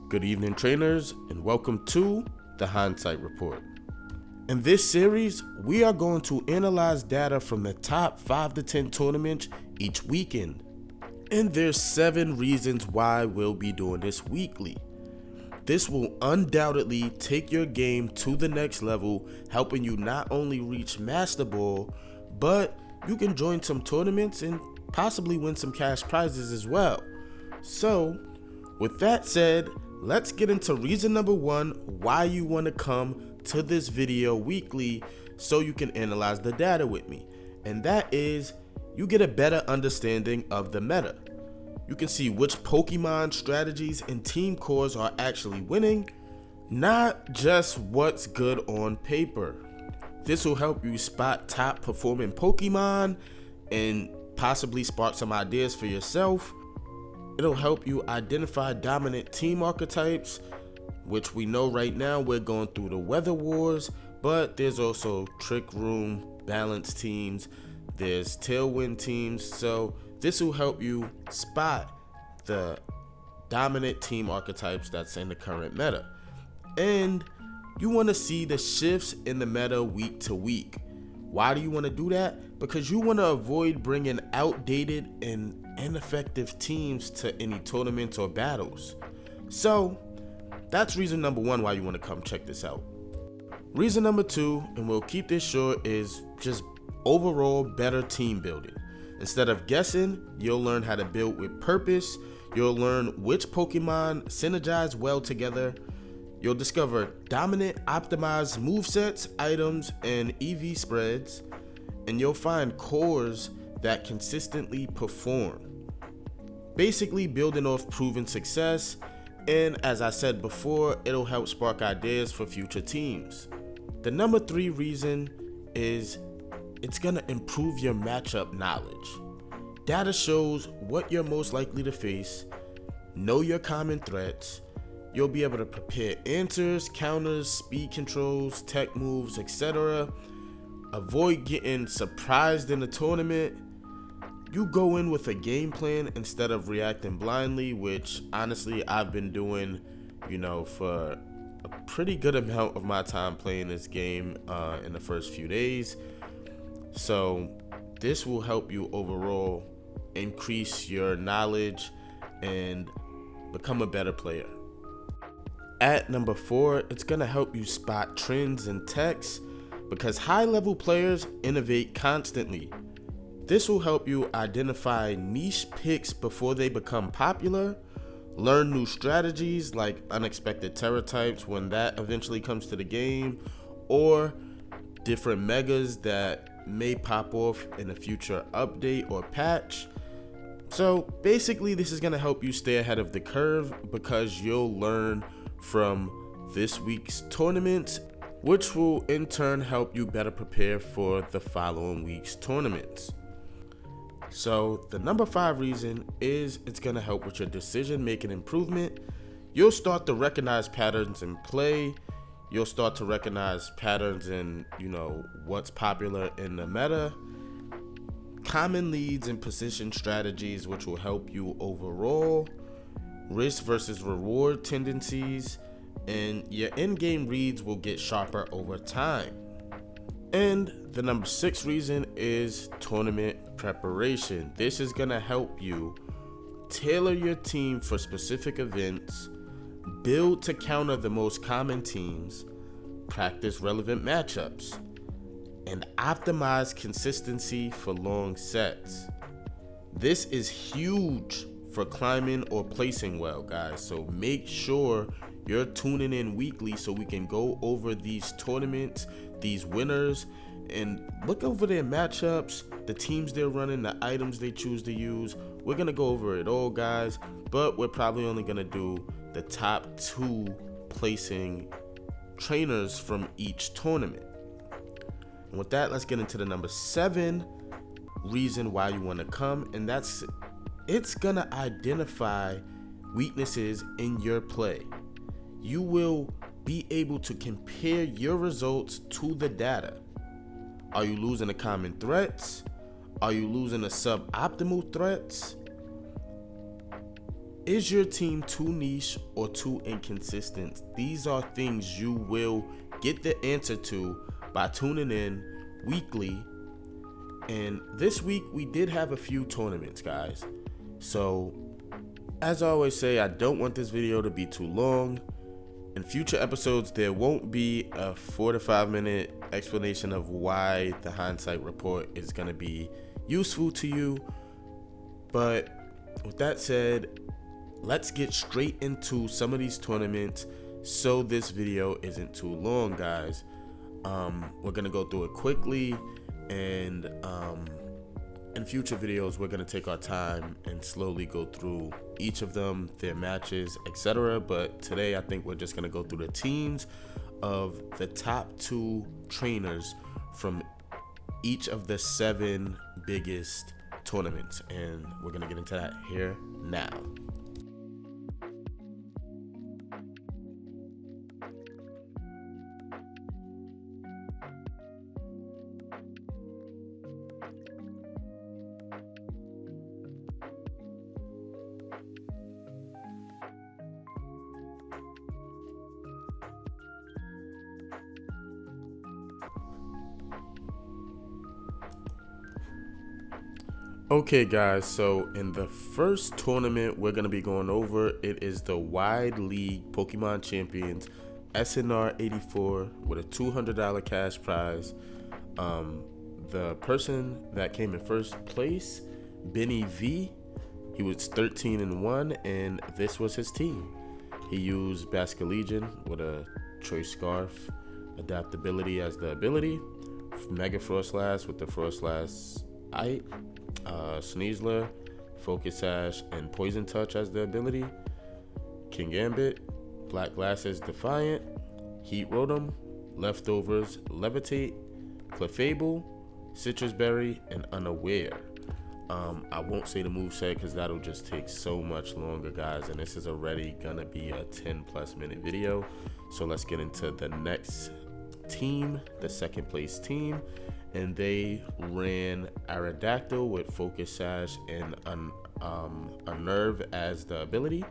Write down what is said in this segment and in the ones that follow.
Good evening, trainers, and welcome to the HindSight Report. In this series, we are going to analyze data from the top 5 to 10 tournaments each weekend. And there's 7 reasons why we'll be doing this weekly. This will undoubtedly take your game to the next level, helping you not only reach Master Ball, but you can join some tournaments and possibly win some cash prizes as well. So, with that said, let's get into reason number 1 why you want to come to this video weekly so you can analyze the data with me. And that is, you get a better understanding of the meta. You can see which Pokemon strategies and team cores are actually winning, not just what's good on paper. This will help you spot top performing Pokemon and possibly spark some ideas for yourself. It'll help you identify dominant team archetypes, which we know right now we're going through the weather wars, but there's also trick room, balanced teams, there's tailwind teams, so this will help you spot the dominant team archetypes that's in the current meta. And you want to see the shifts in the meta week to week. Why do you want to do that? Because you want to avoid bringing outdated and ineffective teams to any tournaments or battles. So that's reason number 1 why you want to come check this out. Reason number 2, and we'll keep this short, is just overall better team building. Instead of guessing, you'll learn how to build with purpose. You'll learn which Pokemon synergize well together. You'll discover dominant optimized movesets, items, and EV spreads. And you'll find cores that consistently perform. Basically building off proven success, and as I said before, it'll help spark ideas for future teams. The number 3 reason is it's gonna improve your matchup knowledge. Data shows what you're most likely to face, know your common threats. You'll be able to prepare answers, counters, speed controls, tech moves, etc. Avoid getting surprised in the tournament. You go in with a game plan instead of reacting blindly, which honestly I've been doing, for a pretty good amount of my time playing this game in the first few days. So this will help you overall increase your knowledge and become a better player. At number 4, it's going to help you spot trends in techs because high-level players innovate constantly. This will help you identify niche picks before they become popular, learn new strategies like unexpected Terra types when that eventually comes to the game, or different megas that may pop off in a future update or patch. So basically this is going to help you stay ahead of the curve because you'll learn from this week's tournaments, which will in turn help you better prepare for the following week's tournaments. So the number 5 reason is it's going to help with your decision making improvement. You'll start to recognize patterns in play. You'll start to recognize patterns in, what's popular in the meta, common leads and position strategies, which will help you overall, risk versus reward tendencies, and your in-game reads will get sharper over time. And the number 6 reason is tournament preparation. This is going to help you tailor your team for specific events, build to counter the most common teams, practice relevant matchups, and optimize consistency for long sets. This is huge for climbing or placing well, guys. So make sure you're tuning in weekly so we can go over these tournaments, these winners, and look over their matchups, the teams they're running, the items they choose to use. We're going to go over it all, guys, but we're probably only going to do the top 2 placing trainers from each tournament. And with that, let's get into the number 7 reason why you want to come, and that's it's going to identify weaknesses in your play. You will be able to compare your results to the data. Are you losing the common threats? Are you losing the suboptimal threats? Is your team too niche or too inconsistent? These are things you will get the answer to by tuning in weekly. And this week we did have a few tournaments, guys. So as I always say, I don't want this video to be too long. In future episodes, there won't be a 4 to 5 minute explanation of why the HindSight report is going to be useful to you. But with that said, let's get straight into some of these tournaments so this video isn't too long, guys. We're going to go through it quickly, and in future videos, we're going to take our time and slowly go through each of them, their matches, etc. But today, I think we're just going to go through the teams of the top 2 trainers from each of the 7 biggest tournaments. And we're going to get into that here now. Okay, guys, so in the first tournament we're going to be going over, it is the Wide League Pokemon Champions SNR 84 with a $200 cash prize. The person that came in first place, Benny V, he was 13-1, and this was his team. He used Basculegion with a Choice Scarf, Adaptability as the ability, Mega Frostlass with the Frostlass Ite, Sneasler, Focus Sash, and Poison Touch as the ability, King Gambit, Black Glasses Defiant, Heat Rotom, Leftovers, Levitate, Clefable, Citrus Berry, and Unaware. I won't say the moveset because that'll just take so much longer, guys, and this is already gonna be a 10+ minute video. So let's get into the next team, the second place team. And they ran Aerodactyl with Focus Sash and Unnerve as the ability,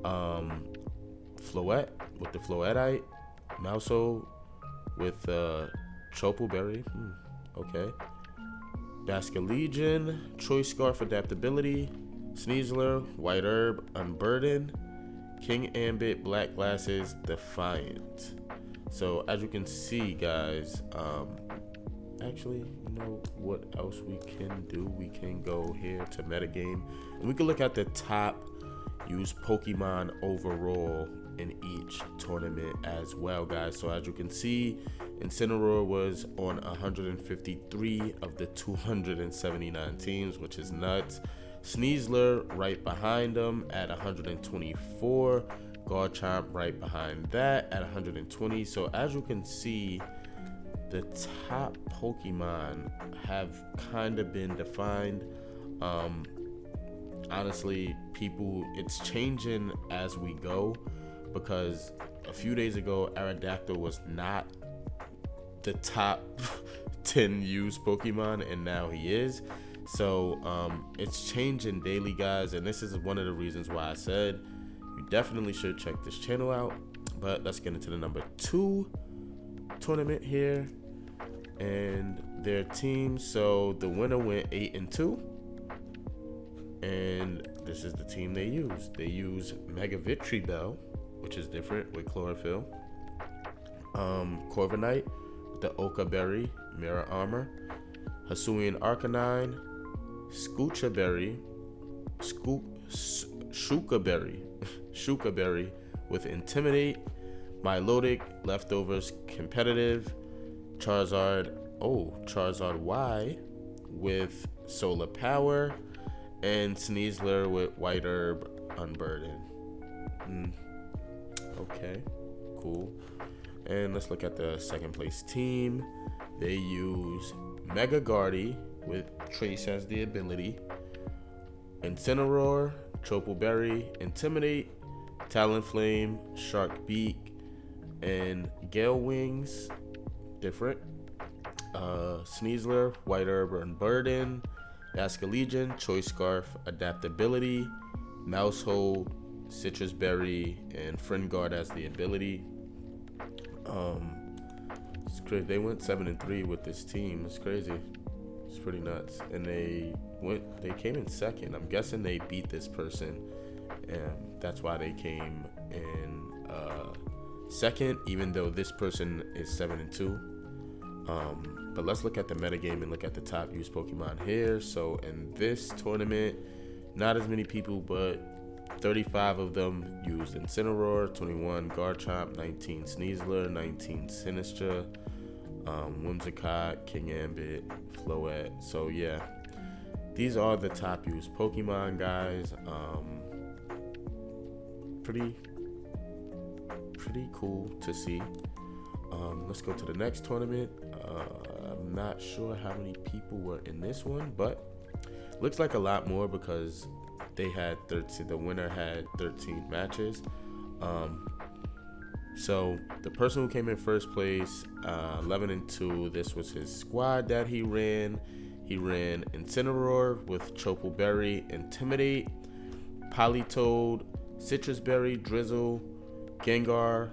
Floette with the Floetite, Mouseau with Tropical Berry, okay, Basculegion, Choice Scarf Adaptability, Sneasler, White Herb, Unburden, King Ambit, Black Glasses, Defiant. So as you can see, guys, actually, you know what else we can do? We can go here to metagame, and we can look at the top used Pokemon overall in each tournament as well, guys. So as you can see, Incineroar was on 153 of the 279 teams, which is nuts. Sneasler right behind them at 124. Garchomp right behind that at 120. So as you can see, the top Pokemon have kind of been defined. Honestly, people, it's changing as we go, because a few days ago, Aerodactyl was not the top 10 used Pokemon, and now he is. So it's changing daily, guys, and this is one of the reasons why I said you definitely should check this channel out. But let's get into the number 2 tournament here and their team. So the winner went 8-2, and this is the team they used. They used Mega Vitribell, which is different, with Chlorophyll, Corviknight with the Oka Berry, Mirror Armor, Hisuian Arcanine, Shuka Berry with Intimidate, Milotic, Leftovers, Competitive, Charizard Y with Solar Power, and Sneasler with White Herb, Unburden. Okay, cool. And let's look at the second place team. They use Mega Guardy with Trace as the ability, Incineroar, Tropical Berry, Intimidate, Talonflame, Shark Beak, and Gale Wings, different. Sneasler, White Herb, Unburden, Basculegion, Choice Scarf, Adaptability, Mousehold, Citrus Berry, and Friend Guard as the ability. It's crazy. They went 7-3 with this team. It's crazy. It's pretty nuts. And they came in second. I'm guessing they beat this person, and that's why they came in second, even though this person is 7-2. But let's look at the metagame and look at the top used Pokemon here. So in this tournament, not as many people, but 35 of them used Incineroar, 21 Garchomp, 19 Sneasler, 19 Sinistra, Whimsicott, Kingambit, Floette. So yeah, these are the top used Pokemon, guys. Pretty cool to see. Let's go to the next tournament. I'm not sure how many people were in this one, but looks like a lot more because they had 13. The winner had 13 matches. So the person who came in first place, 11-2. This was his squad that he ran. He ran Incineroar with Chople Berry, Intimidate, Politoed, Citrus Berry, Drizzle, Gengar,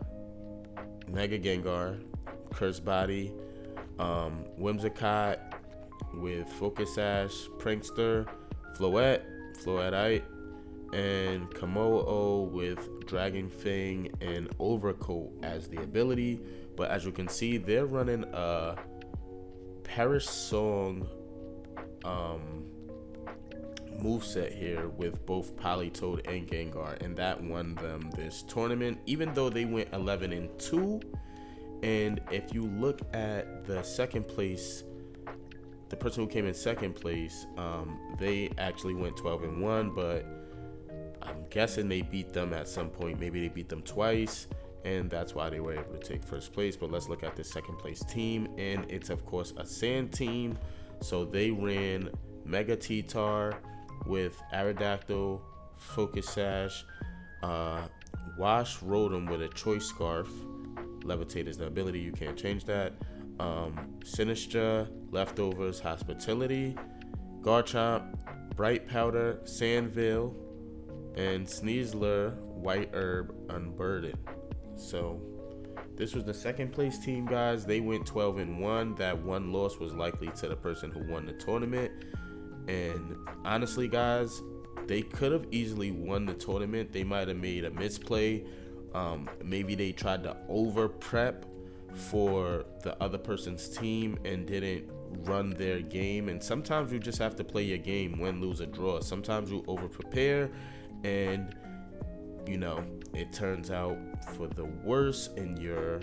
Mega Gengar, Curse Body, Whimsicott with Focus Sash, Prankster, Floetteite, and Kamoo with Dragon Fang and Overcoat as the ability. But as you can see, they're running a Perish Song moveset here with both Politoed and Gengar, and that won them this tournament, even though they went 11-2. And if you look at the second place, the person who came in second place, they actually went 12-1, but I'm guessing they beat them at some point. Maybe they beat them twice, and that's why they were able to take first place. But let's look at the second place team, and it's of course a sand team. So they ran Mega T-Tar with Aerodactyl, Focus Sash, Wash Rotom with a Choice Scarf. Levitate is the ability, you can't change that. Sinistra, Leftovers, Hospitality, Garchomp, Bright Powder, Sandville, and Sneasler, White Herb, Unburdened. So this was the second place team, guys. They went 12-1. That one loss was likely to the person who won the tournament. And honestly, guys, they could have easily won the tournament. They might have made a misplay. Maybe they tried to over prep for the other person's team and didn't run their game. And sometimes you just have to play your game, win, lose, or draw. Sometimes you over prepare and it turns out for the worse in your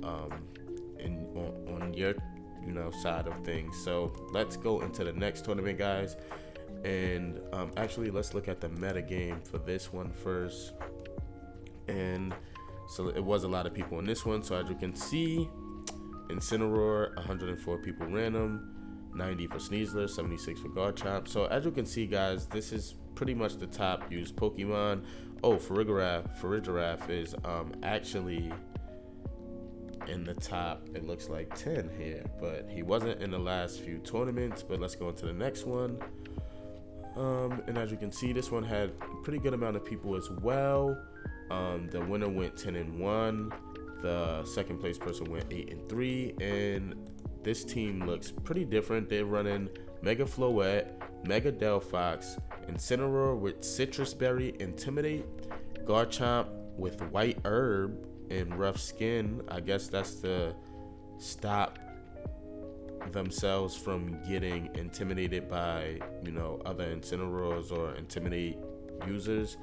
on your side of things. So let's go into the next tournament, guys, and actually let's look at the meta game for this one first. And so it was a lot of people in this one. So as you can see, Incineroar, 104 people random, 90 for Sneasler, 76 for Garchomp. So as you can see, guys, this is pretty much the top used Pokemon. Oh, Farigiraf is actually in the top, it looks like 10 here, but he wasn't in the last few tournaments. But let's go into the next one. And as you can see, this one had a pretty good amount of people as well. The winner went 10-1. The second place person went 8-3, and this team looks pretty different. They're running Mega Floette, Mega Delphox, Incineroar with Citrus Berry, Intimidate, Garchomp with White Herb and Rough Skin. I guess that's to stop themselves from getting intimidated by other Incineroars or Intimidate users.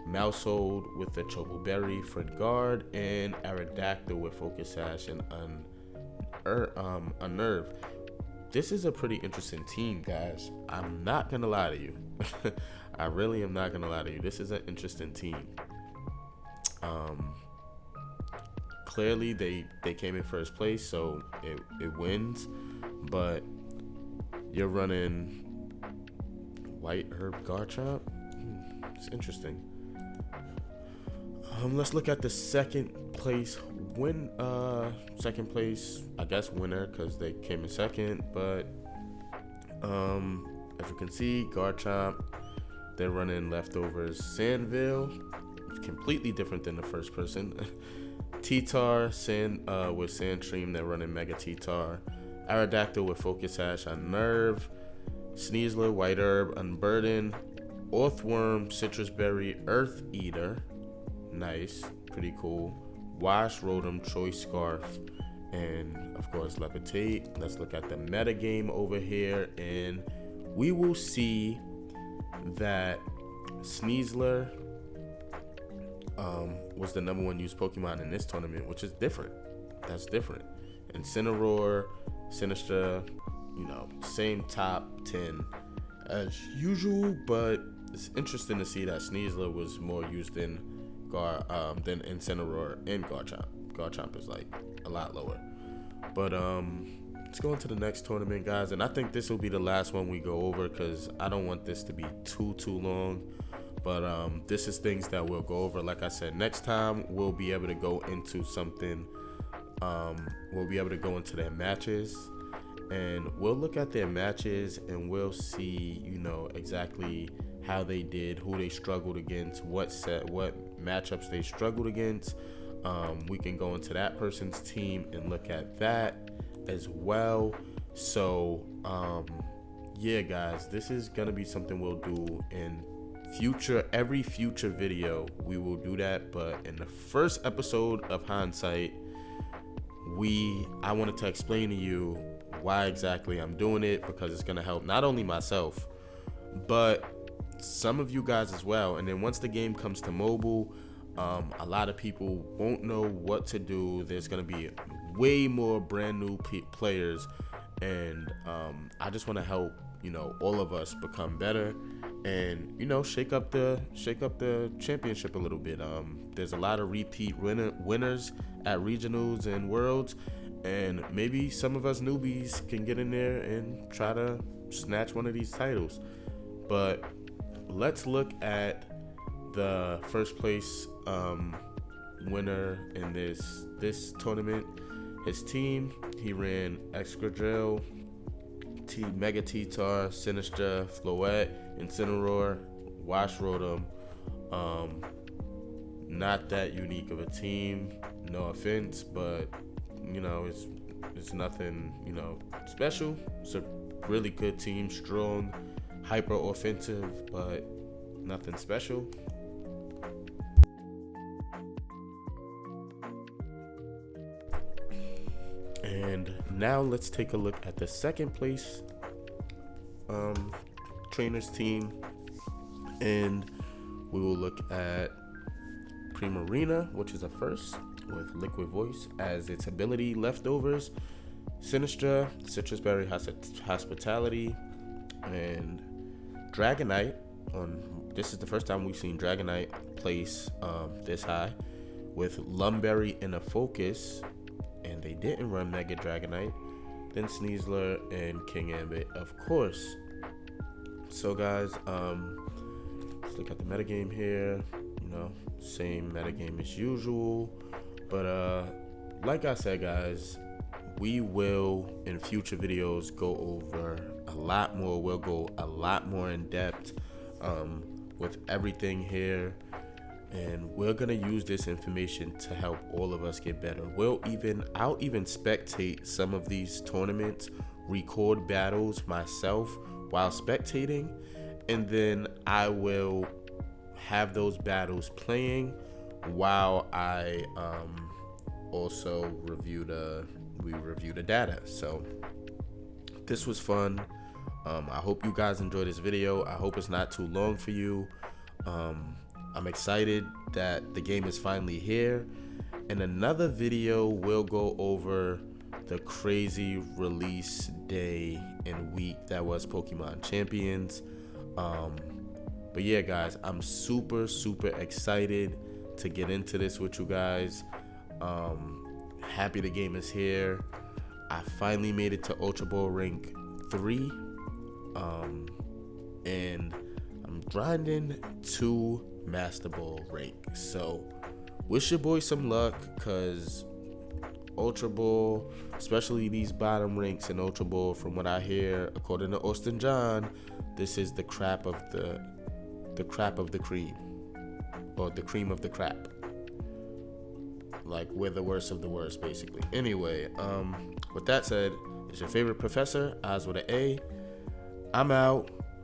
Mousehold with the Chople Berry, Friend Guard, and Aerodactyl with Focus Sash and Unnerve. This is a pretty interesting team, guys. I'm not gonna lie to you. I really am not gonna lie to you. This is an interesting team. Clearly they came in first place, so it wins. But you're running White Herb Garchomp. It's interesting. Let's look at the second place I guess winner, because they came in second. But as you can see, Garchomp They're running leftovers Sandville, completely different than the first person. T-Tar, with Sandstream, they're running Mega T-Tar. Aerodactyl with Focus Sash on Nerve. Sneasler, White Herb, Unburden. Orthworm, Citrus Berry, Earth Eater. Nice, pretty cool. Wash, Rotom, Choice Scarf, and of course Levitate. Let's look at the meta game over here, and we will see that Sneasler was the number 1 used Pokemon in this tournament, which is different. That's different. Incineroar, Sinistra, same top 10 as usual, but it's interesting to see that Sneasler was more used than Incineroar and Garchomp. Garchomp is like a lot lower. But let's go into the next tournament, guys, and I think this will be the last one we go over because I don't want this to be too long. But this is things that we'll go over. Like I said, next time we'll be able to go into something. We'll be able to go into their matches, and we'll look at their matches, and we'll see, exactly how they did, who they struggled against, what matchups they struggled against. We can go into that person's team and look at that as well. So, yeah, guys, this is gonna be something we'll do in every future video. We will do that, but in the first episode of HindSight, I wanted to explain to you why exactly I'm doing it, because it's gonna help not only myself, but some of you guys as well. And then once the game comes to mobile, a lot of people won't know what to do. There's gonna be way more brand new players, and I just want to help all of us become better, and shake up the championship a little bit. There's a lot of repeat winners at regionals and worlds, and maybe some of us newbies can get in there and try to snatch one of these titles. But let's look at the first place winner in this tournament. His team, he ran Excadrill, Mega T-Tar, Sinistra, Floette, Incineroar, Wash Rotom. Not that unique of a team, no offense, but it's nothing special. It's a really good team, strong, hyper offensive, but nothing special. And now let's take a look at the second place trainers team, and we will look at Primarina, which is a first, with Liquid Voice as its ability. Leftovers, Sinistra, Citrus Berry, Hospitality, and Dragonite. This is the first time we've seen Dragonite place this high, with Lumberry and a Focus, and they didn't run Mega Dragonite. Then Sneasler and King Ambit, of course. So guys, let's look at the metagame here. Same metagame as usual. But like I said, guys, we will in future videos go over a lot more. We'll go a lot more in depth with everything here, and we're gonna use this information to help all of us get better. I'll even spectate some of these tournaments, record battles myself while spectating, and then I will have those battles playing while I also review the data. So this was fun. I hope you guys enjoyed this video. I hope it's not too long for you. I'm excited that the game is finally here. In another video, we'll go over the crazy release day and week that was Pokemon Champions. But yeah, guys, I'm super excited to get into this with you guys. Happy the game is here. I finally made it to Ultra Ball rank 3, and I'm grinding to Master Ball rank. So wish your boy some luck, cause Ultra Ball, especially these bottom ranks in Ultra Ball, from what I hear, according to Austin John, this is the crap of the the crap of the cream, or the cream of the crap. Like, we're the worst of the worst, basically. Anyway, with that said, it's your favorite professor, Oz with an A. I'm out.